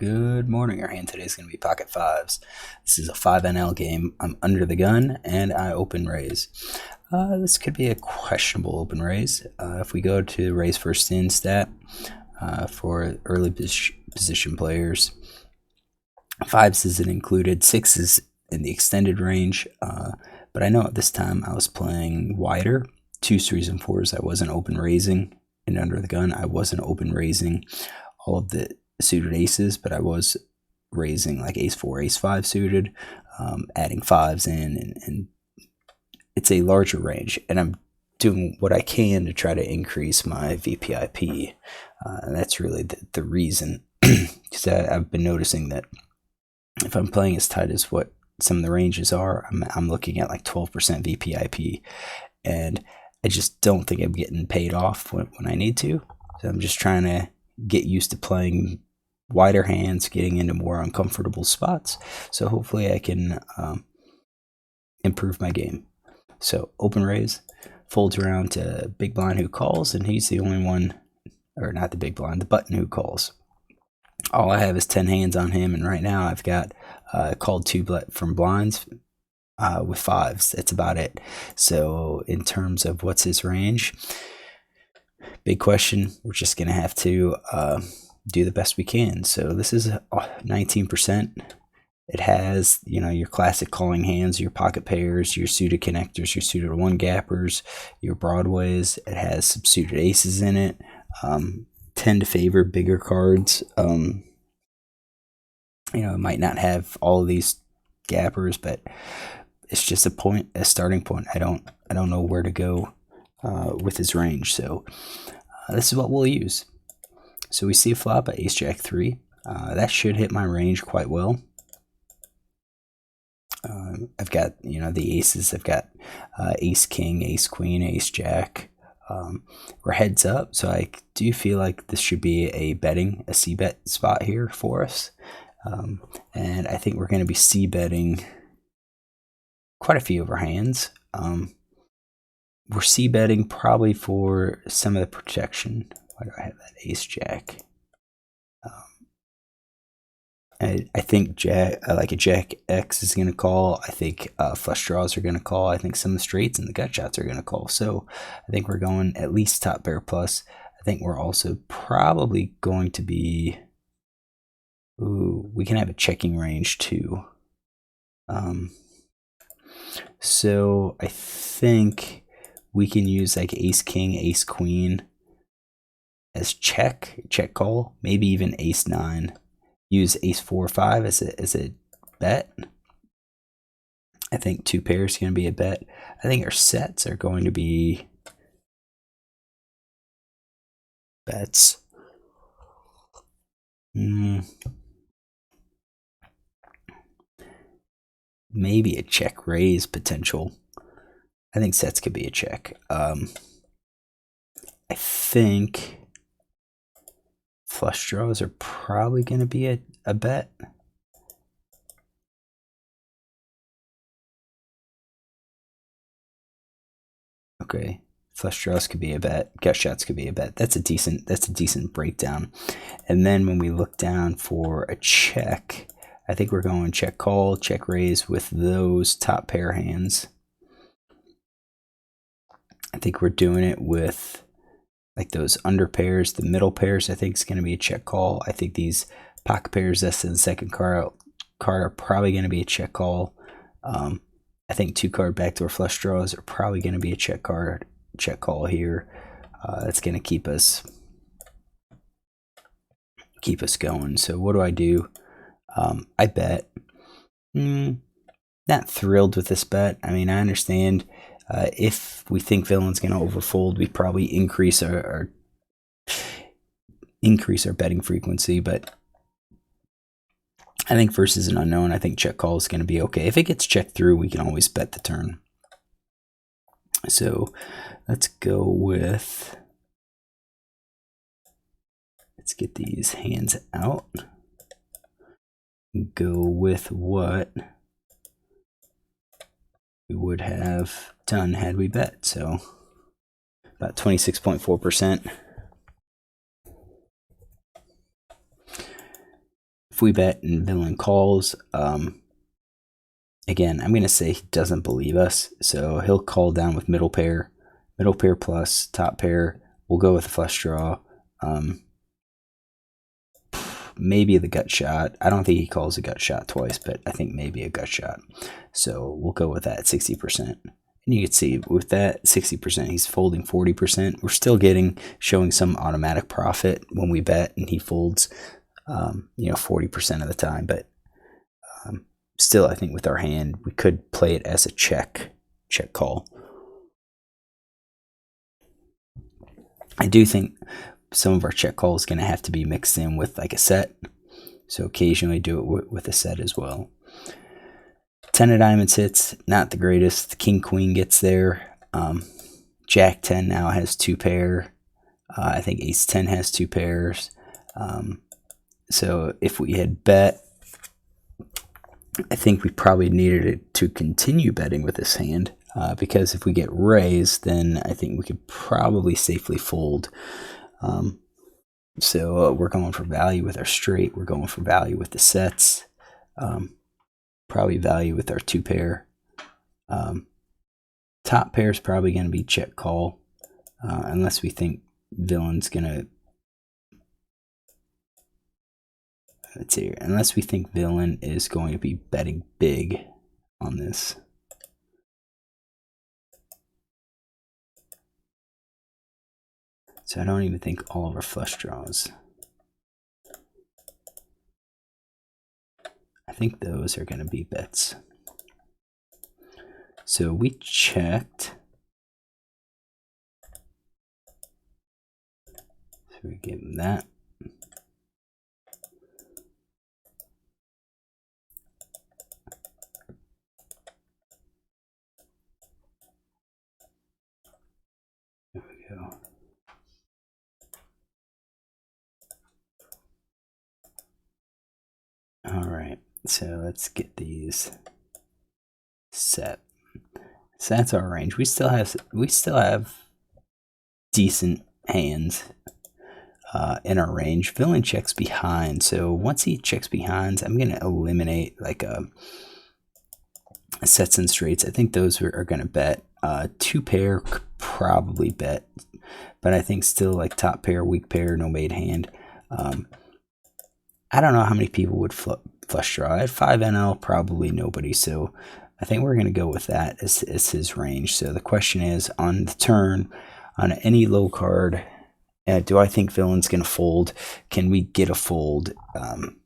Good morning. Our hand today is going to be pocket fives. This is a 5NL game. I'm under the gun and I open raise. This could be a questionable open raise. If we go to raise first in stat for early position players, fives isn't included, sixes in the extended range. But I know at this time I was playing wider, 2s, 3s, and 4s. I wasn't open raising, and under the gun I wasn't open raising all of the suited aces, but I was raising like ace 4, ace 5 suited, adding fives in, and it's a larger range, and I'm doing what I can to try to increase my VPIP, and that's really the reason, because I've been noticing that if I'm playing as tight as what some of the ranges are, I'm looking at like 12% VPIP, and I just don't think I'm getting paid off when I need to. So I'm just trying to get used to playing wider hands, getting into more uncomfortable spots. So hopefully I can improve my game. So open raise, folds around to big blind who calls, and he's the only one, or not the big blind, the button who calls. All I have is 10 hands on him, and right now I've got called 2 from blinds with fives. That's about it. So in terms of what's his range, big question. We're just going to have to do the best we can. So this is 19%. It has, your classic calling hands, your pocket pairs, your suited connectors, your suited one gappers, your broadways. It has some suited aces in it. Tend to favor bigger cards. It might not have all of these gappers, but it's just a starting point. I don't know where to go with his range. So this is what we'll use. So we see a flop at ace jack 3. That should hit my range quite well. I've got the aces. I've got ace king, ace queen, ace jack. We're heads up, so I do feel like this should be a c-bet spot here for us. And I think we're going to be c-betting quite a few of our hands. We're c-betting probably for some of the protection. Why do I have that ace jack? I think like a jack X is going to call. I think flush draws are going to call. I think some of the straights and the gut shots are going to call. So I think we're going at least top pair plus. I think we're also probably going to be, we can have a checking range too. So I think we can use like ace king, ace queen as check call, maybe even ace 9. Use ace 4 or 5 as a bet. I think 2 pairs is going to be a bet. I think our sets are going to be bets. Maybe a check raise potential. I think sets could be a check. I think flush draws are probably going to be a bet. Okay, flush draws could be a bet. Gut shots could be a bet. That's a decent breakdown. And then when we look down for a check, I think we're going check call, check raise with those top pair hands. I think we're doing it with like those under pairs, the middle pairs. I think it's going to be a check call. I think these pocket pairs that's in the second card are probably going to be a check call. I think 2 card backdoor flush draws are probably going to be a check call here. That's going to keep us going. So what do? I bet. Not thrilled with this bet. I mean, I understand. If we think villain's going to overfold, we probably increase our betting frequency. But I think versus an unknown, I think check call is going to be okay. If it gets checked through, we can always bet the turn. So let's go with. Let's get these hands out. Go with what we would have done had we bet. So about 26.4%. if we bet and villain calls, again, I'm going to say he doesn't believe us, so he'll call down with middle pair plus, top pair. We'll go with a flush draw. Maybe the gut shot. I don't think he calls a gut shot twice, but I think maybe a gut shot. So we'll go with that 60%. And you can see with that 60%, he's folding 40%. We're still showing some automatic profit when we bet and he folds, 40% of the time. But still, I think with our hand, we could play it as a check call. I do think some of our check call is going to have to be mixed in with like a set. So occasionally do it with a set as well. 10 of diamonds hits, not the greatest. King Queen gets there. Jack 10 now has 2 pair. I think Ace 10 has 2 pairs. So if we had bet, I think we probably needed to continue betting with this hand. Because if we get raised, then I think we could probably safely fold. So we're going for value with our straight. We're going for value with the sets. Probably value with our 2 pair. Top pair is probably going to be check call, unless we think villain's going to. Let's see here. Unless we think villain is going to be betting big on this. So I don't even think all of our flush draws. I think those are going to be bets. So we checked. So we give him that. There we go. All right, so let's get these set. So that's our range. We still have decent hands in our range. Villain checks behind, so once he checks behind, I'm gonna eliminate like sets and straights. I think those are gonna bet. 2 pair could probably bet, but I think still like top pair, weak pair, no made hand. I don't know how many people would flush draw. At 5 NL, probably nobody. So I think we're going to go with that as his range. So the question is, on the turn, on any low card, do I think villain's going to fold? Can we get a fold on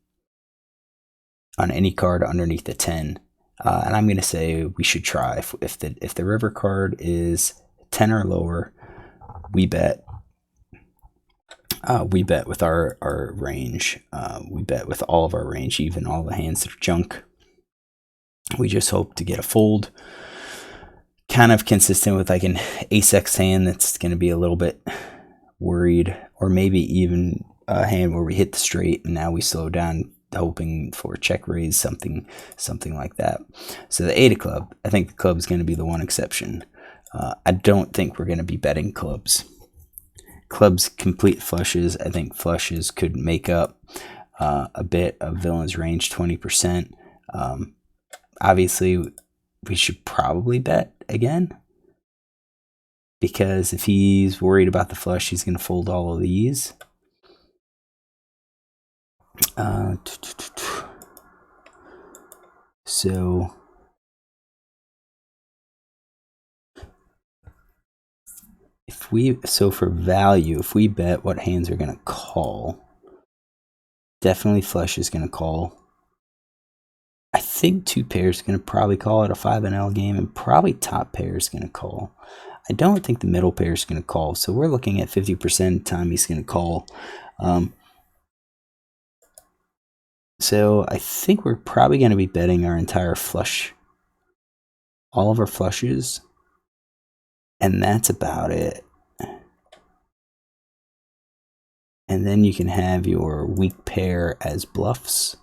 any card underneath the 10? And I'm going to say we should try. If the river card is 10 or lower, we bet. We bet with our range. We bet with all of our range, even all the hands that are junk. We just hope to get a fold. Kind of consistent with like an ace-x hand that's going to be a little bit worried. Or maybe even a hand where we hit the straight and now we slow down, hoping for a check raise, something like that. So the 8 of club, I think the club is going to be the one exception. I don't think we're going to be betting clubs. Clubs complete flushes. I think flushes could make up a bit of villain's range, 20%. Obviously, we should probably bet again, because if he's worried about the flush, he's going to fold all of these. So for value, if we bet what hands are going to call, definitely flush is going to call. I think 2 pairs is going to probably call it a 5NL game, and probably top pair is going to call. I don't think the middle pair is going to call, so we're looking at 50% of the time he's going to call. So I think we're probably going to be betting our entire flush, all of our flushes, and that's about it. And then you can have your weak pair as bluffs.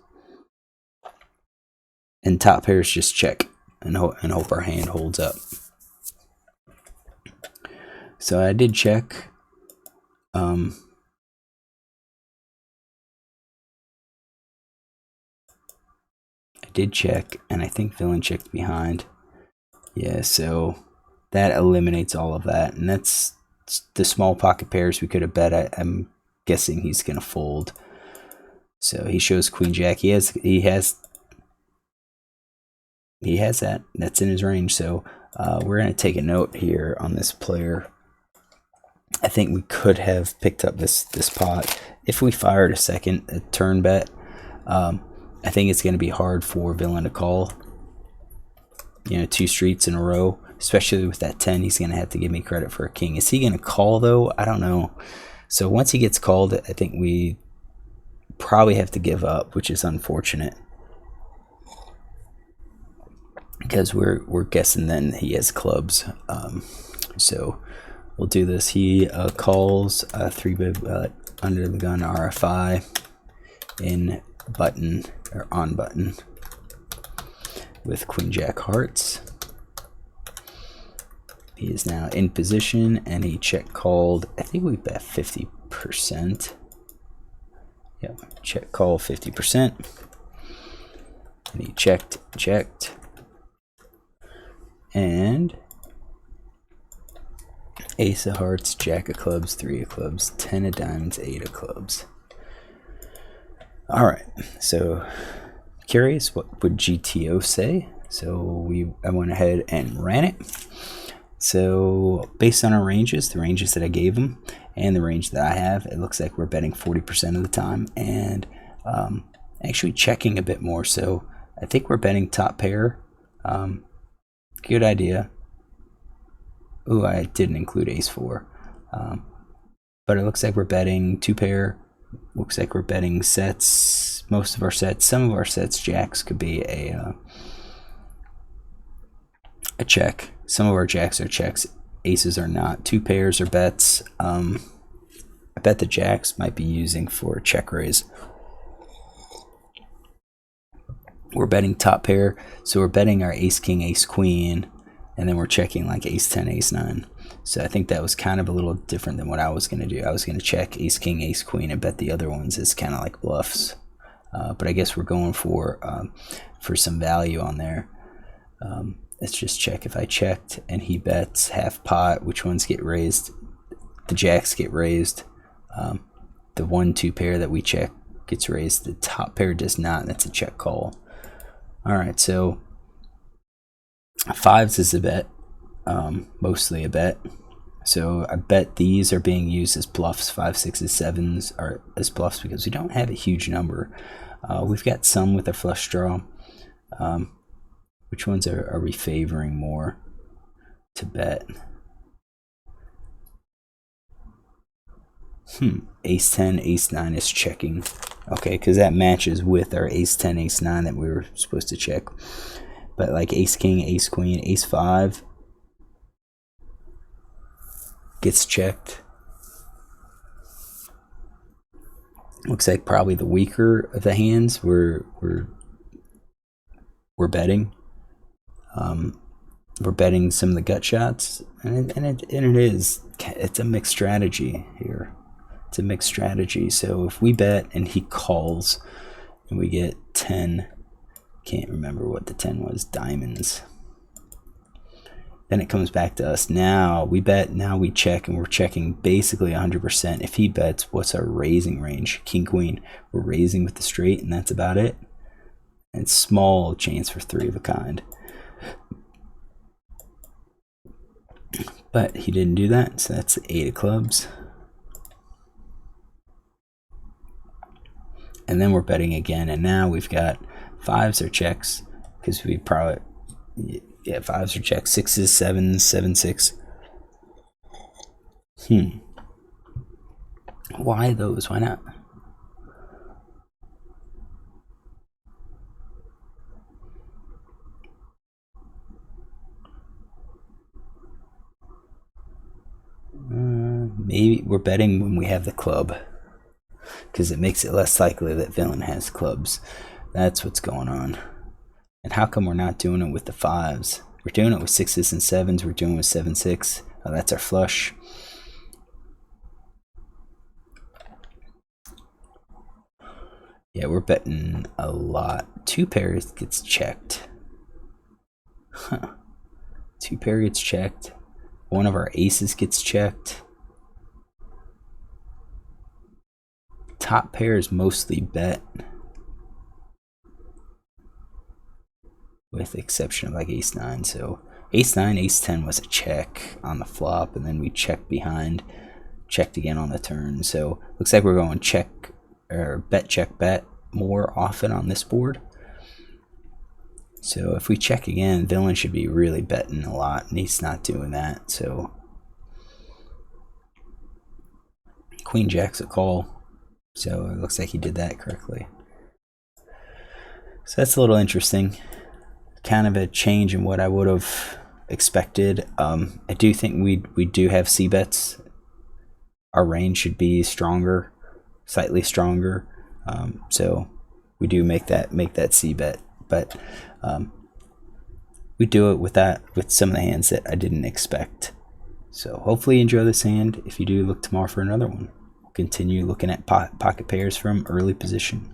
And top pairs just check and hope our hand holds up. So I did check. did check, and I think villain checked behind. Yeah, so that eliminates all of that, and that's the small pocket pairs we could have bet. I'm guessing he's gonna fold. So he shows queen jack. He has that. That's in his range. So we're gonna take a note here on this player. I think we could have picked up this pot if we fired a turn bet. I think it's going to be hard for villain to call. You know, 2 streets in a row, especially with that 10. He's going to have to give me credit for a king. Is he going to call though? I don't know. So once he gets called, I think we probably have to give up, which is unfortunate, because we're guessing then he has clubs. So we'll do this. He calls 3-bib under the gun RFI in button or on button with queen jack hearts. He is now in position, and he check called. I think we bet 50%. Yeah, check call 50%. And he checked, and ace of hearts, jack of clubs, 3 of clubs, 10 of diamonds, 8 of clubs. All right, so curious what would GTO say. So I went ahead and ran it. So based on our ranges, the ranges that I gave him and the range that I have, it looks like we're betting 40% of the time, and actually checking a bit more. So I think we're betting top pair. Good idea. Ooh, I didn't include ace 4. But it looks like we're betting 2 pair. Looks like we're betting sets. Most of our sets. Some of our sets, jacks could be a check. Some of our jacks are checks. Aces are not. 2 pairs are bets. I bet the jacks might be using for check raise. We're betting top pair, so we're betting our ace king, ace queen, and then we're checking like ace 10, ace 9. So I think that was kind of a little different than what I was going to do. I was going to check ace king, ace queen, and bet the other ones as kind of like bluffs. But I guess we're going for some value on there. Let's just check. If I checked and he bets half pot, which ones get raised? The jacks get raised. The 1-2 pair that we check gets raised. The top pair does not, and that's a check call. All right, so 5s is a bet, mostly a bet. So I bet these are being used as bluffs. 5, 6s, 7s are as bluffs because we don't have a huge number. We've got some with a flush draw. Which ones are we favoring more to bet? Ace 10, ace 9 is checking. Okay, because that matches with our ace 10, ace 9 that we were supposed to check. But like ace king, ace queen, ace 5 gets checked. Looks like probably the weaker of the hands we're betting. We're betting some of the gut shots, and it's a mixed strategy here. It's a mixed strategy. So if we bet and he calls and we get 10, can't remember what the 10 was, diamonds, then it comes back to us. Now we bet, now we check, and we're checking basically 100%. If he bets, what's our raising range? King, queen, we're raising with the straight, and that's about it. And small chance for 3 of a kind. But he didn't do that, so that's the 8 of clubs. And then we're betting again, and now we've got 5s are checks, because we probably, yeah, 5s are checks, 6s, 7s, 7, 6. Why those? Why not? Maybe we're betting when we have the club, because it makes it less likely that villain has clubs. That's what's going on. And how come we're not doing it with the 5s? We're doing it with 6s and 7s. We're doing it with 7, 6. Oh, that's our flush. Yeah, we're betting a lot. Two pairs gets checked. Huh. Two pair gets checked. One of our aces gets checked. Top pair is mostly bet, with the exception of like ace 9. So ace 9, ace 10 was a check on the flop, and then we checked behind, checked again on the turn. So looks like we're going check or bet, check, bet more often on this board. So if we check again, villain should be really betting a lot, and he's not doing that. So queen jack's a call. So it looks like he did that correctly. So that's a little interesting. Kind of a change in what I would have expected. I do think we do have C bets. Our range should be stronger, slightly stronger. So we do make that C bet, but we do it with some of the hands that I didn't expect. So hopefully you enjoy this hand. If you do, look tomorrow for another one. We'll continue looking at pocket pairs from early position.